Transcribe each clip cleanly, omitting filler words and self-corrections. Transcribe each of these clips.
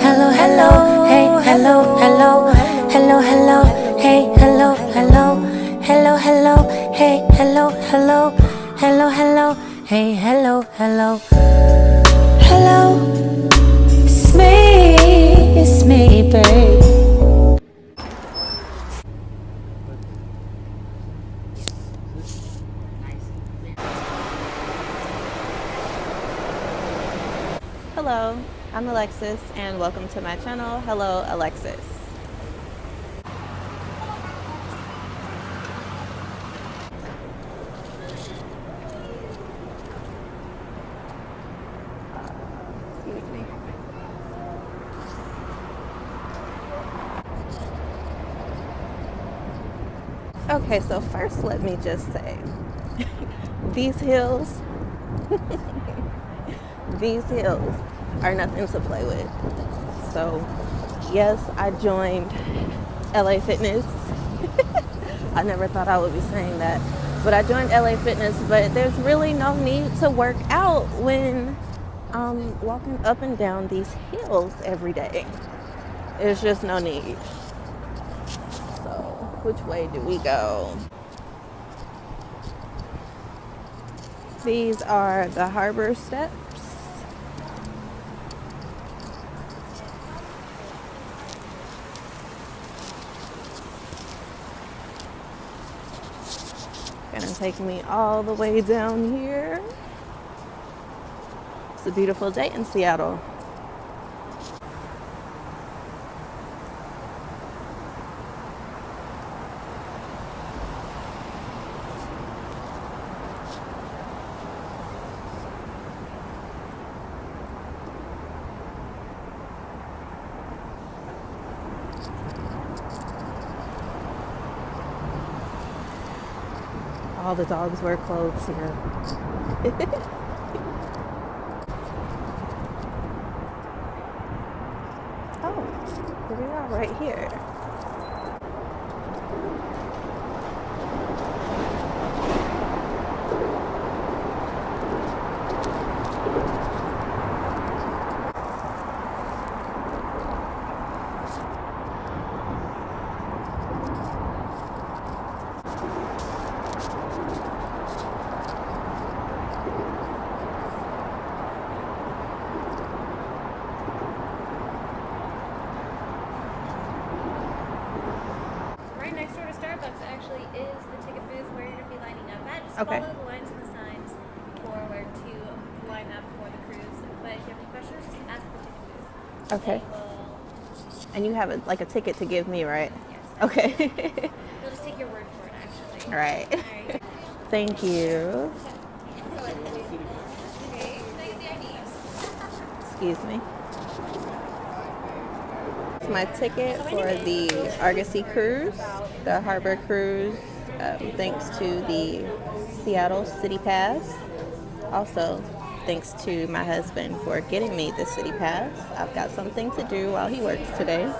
hello, hello, hey, hello, hello, hello, hello, hey, hello, hello, hello, hello, hey, hello, hello, hello, hello, hey, hello, hello, hello, it's me, babe. Hello, I'm Alexys and welcome to my channel, Helloalexys. Excuse me. Okay, so first let me just say, these hills, these hills are nothing to play with. So yes, I joined LA Fitness. I never thought I would be saying that, but I joined LA Fitness, but there's really no need to work out when walking up and down these hills every day. There's just no need. So which way do we go? These are the harbor steps. Gonna take me all the way down here. It's a beautiful day in Seattle. All the dogs wear clothes here. Oh, here we are right here. Right next door to Starbucks actually is the ticket booth where you're going to be lining up at. Just Okay. follow the lines and the signs for where to line up for the cruise. But if you have any questions, just ask the ticket booth. Okay. They will, And you have a ticket to give me, right? yes. Okay. They'll just take your word for it, actually. All right. All right. Thank you. Okay, can I get the IDs? Excuse me. It's my ticket for the Argosy cruise, the harbor cruise, thanks to the Seattle City Pass. Also, thanks to my husband for getting me the City Pass. I've got something to do while he works today.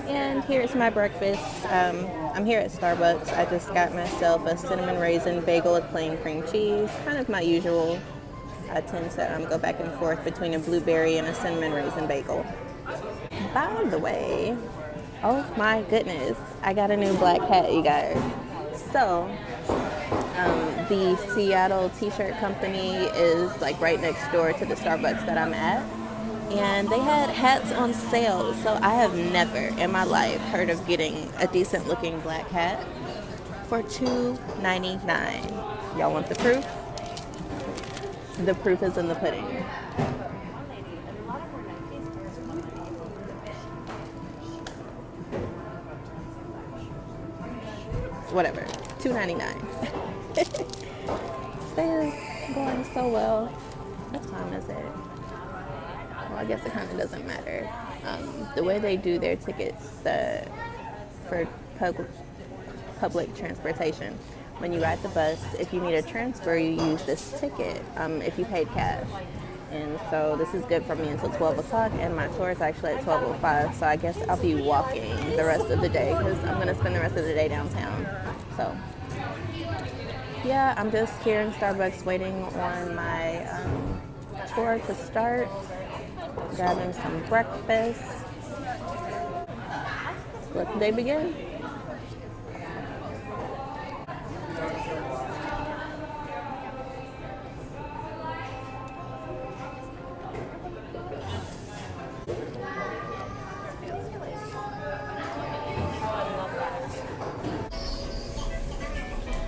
And here's my breakfast. I'm here at Starbucks. I just got myself a cinnamon raisin bagel with plain cream cheese. Kind of my usual. I tend to go back and forth between a blueberry and a cinnamon raisin bagel. By the way, oh my goodness, I got a new black hat, you guys. So, the Seattle t-shirt company is like right next door to the Starbucks that I'm at. And they had hats on sale, so I have never in my life heard of getting a decent looking black hat for $2.99. Y'all want the proof? The proof is in the pudding. Whatever, $2.99. Day is going so well. What time is it? Well, I guess it kind of doesn't matter. The way they do their tickets for public transportation, when you ride the bus, if you need a transfer, you use this ticket if you paid cash. And so this is good for me until 12 o'clock, and my tour is actually at 12:05, so I guess I'll be walking the rest of the day because I'm going to spend the rest of the day downtown. So yeah, I'm just here in Starbucks waiting on my tour to start. Grabbing some breakfast. Let the day begin.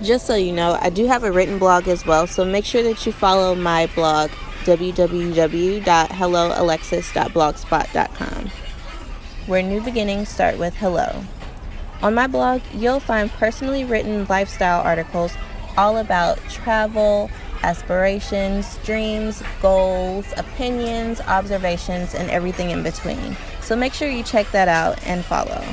Just so you know, I do have a written blog as well, so make sure that you follow my blog, www.helloalexys.blogspot.com, where new beginnings start with hello. On my blog, you'll find personally written lifestyle articles all about travel, aspirations, dreams, goals, opinions, observations, and everything in between. So make sure you check that out and follow.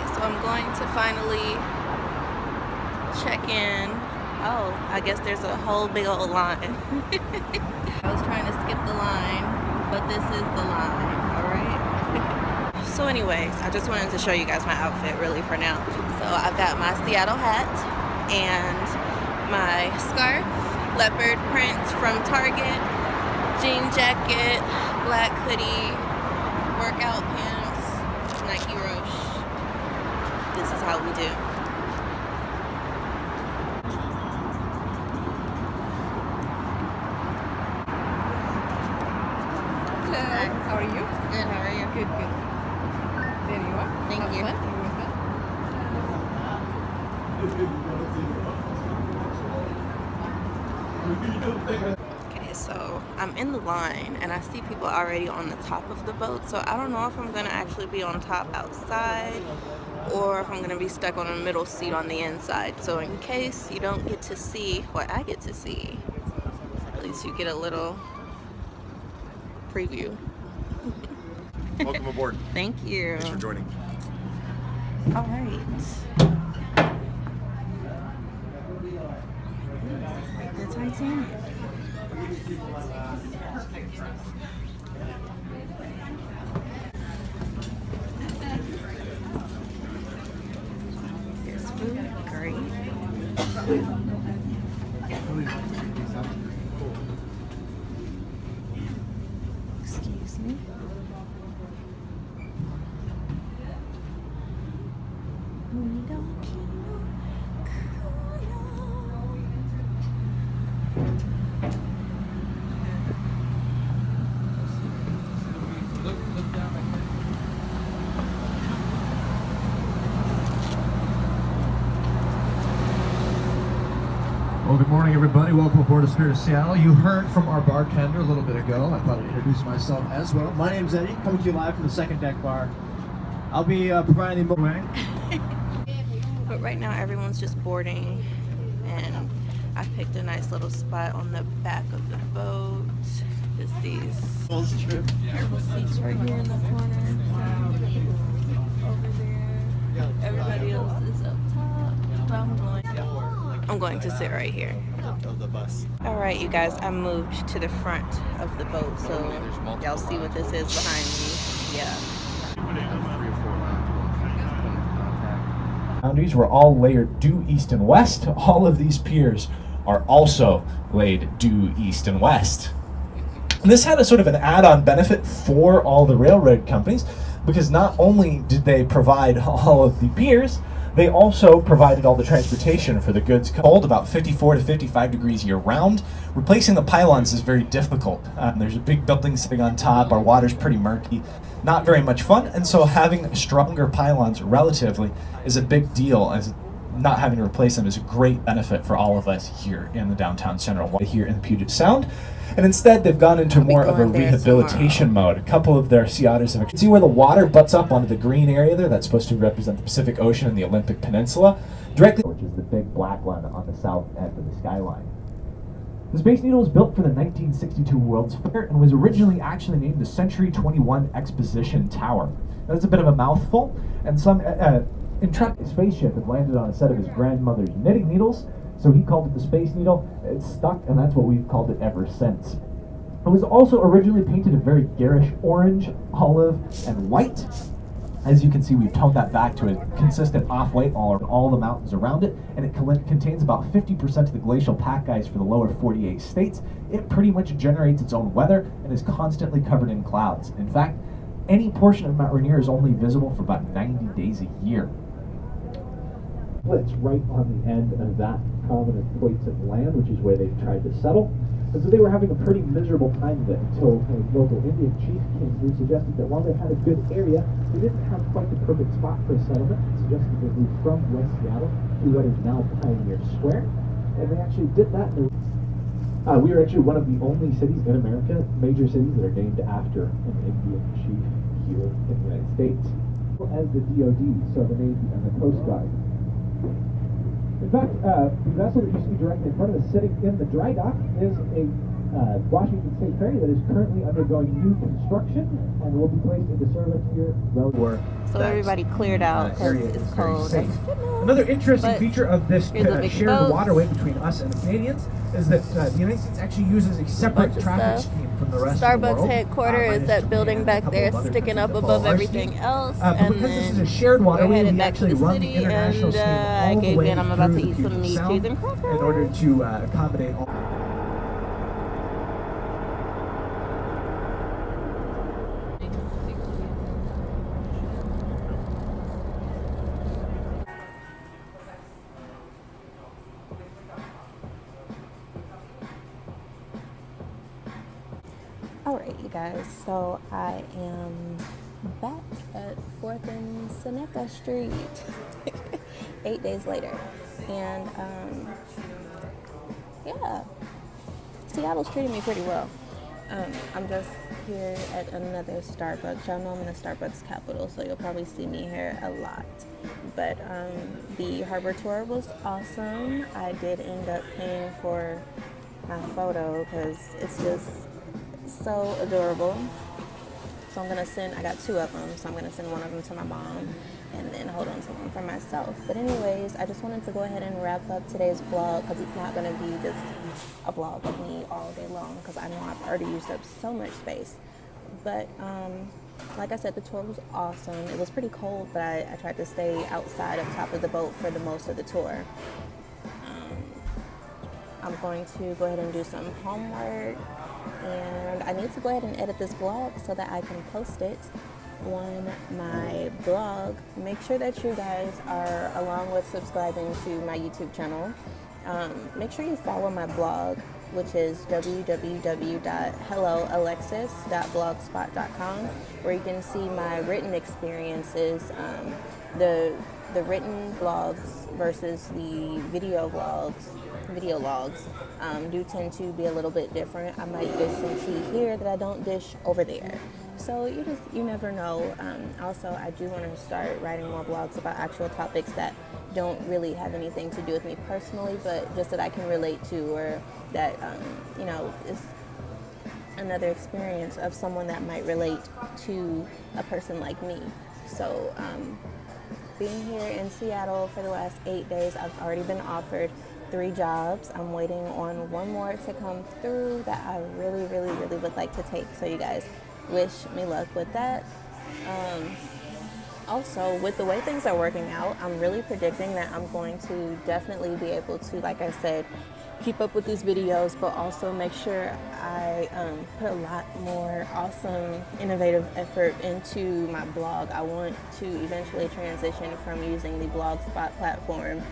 So I'm going to finally check in. Oh, I guess there's a whole big old line. I was trying to skip the line, but this is the line, alright? So anyways, I just wanted to show you guys my outfit really for now. So I've got my Seattle hat and my scarf, leopard print from Target, jean jacket, black hoodie, workout pants, Nike Roche. This is how we do. Hello. How are you? Good, how are you? Good, good. There you are. Thank Have you. fun. Okay, so I'm in the line and I see people already on the top of the boat, so I don't know if I'm gonna actually be on top outside or if I'm gonna be stuck on a middle seat on the inside. So in case you don't get to see what I get to see, at least you get a little preview. Welcome aboard. Thank you. Thanks for joining. All right. Like the Titanic. There's food, great. Excuse me. Well, good morning, everybody. Welcome aboard the Spirit of Seattle. You heard from our bartender a little bit ago. I thought I'd introduce myself as well. My name's Eddie, coming to you live from the Second Deck Bar. I'll be providing the But right now, everyone's just boarding, and I picked a nice little spot on the back of the boat. Just these little seats right here in the corner. Over there. Everybody else is up top. But I'm going to sit right here. Of the bus. All right, you guys, I moved to the front of the boat, so y'all see what this is behind me. Yeah. Boundaries were all layered due east and west. All of these piers are also laid due east and west. And this had a sort of an add-on benefit for all the railroad companies, because not only did they provide all of the piers, they also provided all the transportation for the goods. Cold, about 54 to 55 degrees year-round. Replacing the pylons is very difficult. There's a big building sitting on top. Our water's pretty murky. Not very much fun, and so having stronger pylons relatively is a big deal, as not having to replace them is a great benefit for all of us here in the downtown Central, here in Puget Sound. And instead, they've gone into more of a rehabilitation mode. A couple of their sea otters have... See where the water butts up onto the green area there? That's supposed to represent the Pacific Ocean and the Olympic Peninsula. Directly, which is the big black one on the south end of the skyline. The Space Needle was built for the 1962 World's Fair and was originally actually named the Century 21 Exposition Tower. That's a bit of a mouthful, and some intrepid spaceship had landed on a set of his grandmother's knitting needles, so he called it the Space Needle. It stuck, and that's what we've called it ever since. It was also originally painted a very garish orange, olive, and white. As you can see, we've toned that back to a consistent off-white all the mountains around it, and it contains about 50% of the glacial pack ice for the lower 48 states. It pretty much generates its own weather and is constantly covered in clouds. In fact, any portion of Mount Rainier is only visible for about 90 days a year. It's right on the end of that prominent points of land, which is where they've tried to settle. And so they were having a pretty miserable time of it until a local Indian chief came who suggested that while they had a good area, they didn't have quite the perfect spot for a settlement. Suggested they move from West Seattle to what is now Pioneer Square. And they actually did that. We are actually one of the only cities in America, major cities, that are named after an Indian chief here in the United States. As the DoD, so the Navy and the Coast Guard. In fact, the vessel that used to be directly in front of us, sitting in the dry dock, is a Washington State ferry that is currently undergoing new construction and will be placed into service here relatively. So everybody cleared out because it's cold. Another interesting But feature of this here's a big shared boat. waterway between us and the Canadians is that the United States actually uses a separate Bunch of traffic stuff. scheme from the rest of the Starbucks world. headquarters is Minus that Japan building and a back couple there of other sticking countries up that above follow our everything scheme. else. But And because this is a then shared we're waterway, headed we back to actually the run city, the international and scheme I all the gave way in. I'm about through to the eat some Puget meat, Sound cheese, and crackers. in order to accommodate all. Alright, you guys, so I am back at 4th and Seneca Street 8 days later. And, yeah, Seattle's treating me pretty well. I'm just here at another Starbucks. Y'all know I'm in the Starbucks capital, so you'll probably see me here a lot. But the harbor tour was awesome. I did end up paying for my photo because it's just so adorable. So I'm gonna send, I got 2 of them, so I'm gonna send one of them to my mom and then hold on to one for myself. But anyways, I just wanted to go ahead and wrap up today's vlog because it's not gonna be just a vlog of me all day long because I know I've already used up so much space. But like I said, the tour was awesome. It was pretty cold, but I tried to stay outside up top of the boat for the most of the tour. I'm going to go ahead and do some homework, and I need to go ahead and edit this vlog so that I can post it on my blog. Make sure that you guys are, along with subscribing to my YouTube channel, make sure you follow my blog, which is www.helloalexys.blogspot.com, where you can see my written experiences, the written blogs versus the video logs do tend to be a little bit different. I might dish some tea here that I don't dish over there. So you never know. Also, I do want to start writing more blogs about actual topics that don't really have anything to do with me personally, but just that I can relate to, or that is another experience of someone that might relate to a person like me. So being here in Seattle for the last 8 days, I've already been offered 3 jobs. I'm waiting on one more to come through that I really, really, really would like to take. So you guys wish me luck with that. Also, with the way things are working out, I'm really predicting that I'm going to definitely be able to, like I said, keep up with these videos, but also make sure I put a lot more awesome, innovative effort into my blog. I want to eventually transition from using the Blogspot platform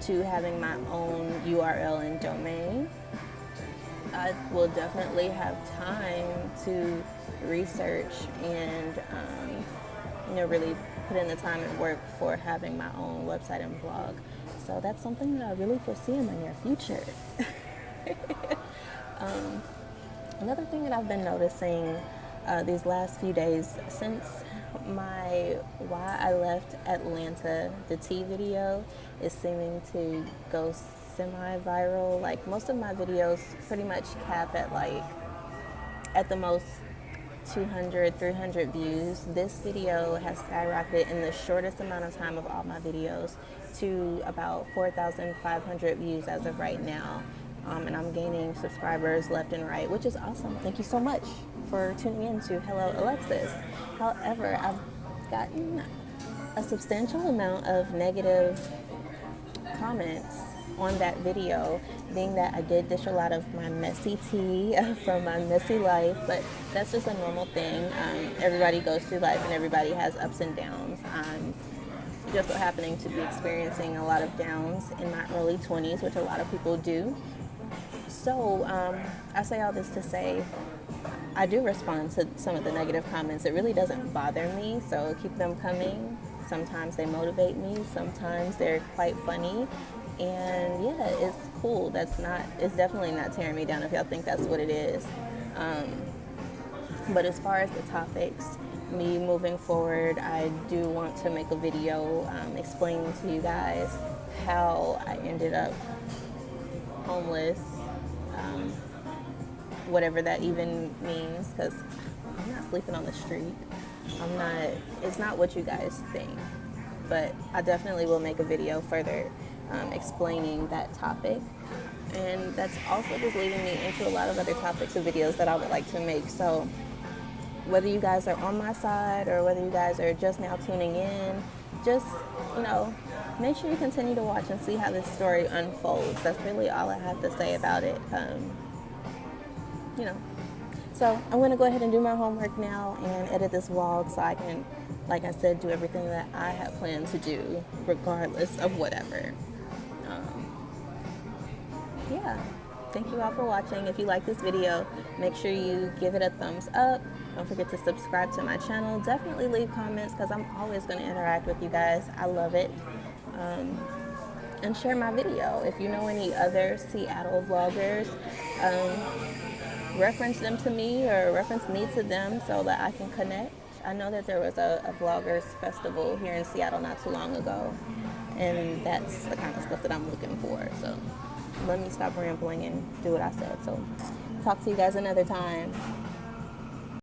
to having my own URL and domain. I will definitely have time to research and really put in the time and work for having my own website and blog. So that's something that I really foresee in my near future. Another thing that I've been noticing these last few days, since my Why I Left Atlanta, the tea video, is seeming to go semi-viral. Like, most of my videos pretty much cap at the most 200, 300 views. This video has skyrocketed in the shortest amount of time of all my videos to about 4,500 views as of right now. And I'm gaining subscribers left and right, which is awesome. Thank you so much for tuning in to Hello Alexys. However, I've gotten a substantial amount of negative comments on that video, being that I did dish a lot of my messy tea from my messy life, but that's just a normal thing. Everybody goes through life and everybody has ups and downs. I'm just so happening to be experiencing a lot of downs in my early 20s, which a lot of people do. So I say all this to say I do respond to some of the negative comments. It really doesn't bother me, so keep them coming. Sometimes they motivate me, sometimes they're quite funny, and yeah, it's cool. It's definitely not tearing me down if y'all think that's what it is. But as far as the topics, me moving forward, I do want to make a video explaining to you guys how I ended up homeless, whatever that even means, because I'm not sleeping on the street. It's not what you guys think, but I definitely will make a video further explaining that topic. And that's also just leading me into a lot of other topics and videos that I would like to make. So whether you guys are on my side or whether you guys are just now tuning in, just, make sure you continue to watch and see how this story unfolds. That's really all I have to say about it. So I'm going to go ahead and do my homework now and edit this vlog so I can, like I said, do everything that I have planned to do regardless of whatever. Yeah, thank you all for watching. If you like this video, make sure you give it a thumbs up. Don't forget to subscribe to my channel. Definitely leave comments because I'm always going to interact with you guys. I love it. And share my video. If you know any other Seattle vloggers, reference them to me or reference me to them so that I can connect. I know that there was a vloggers festival here in Seattle not too long ago, and that's the kind of stuff that I'm looking for. So let me stop rambling and do what I said. So talk to you guys another time.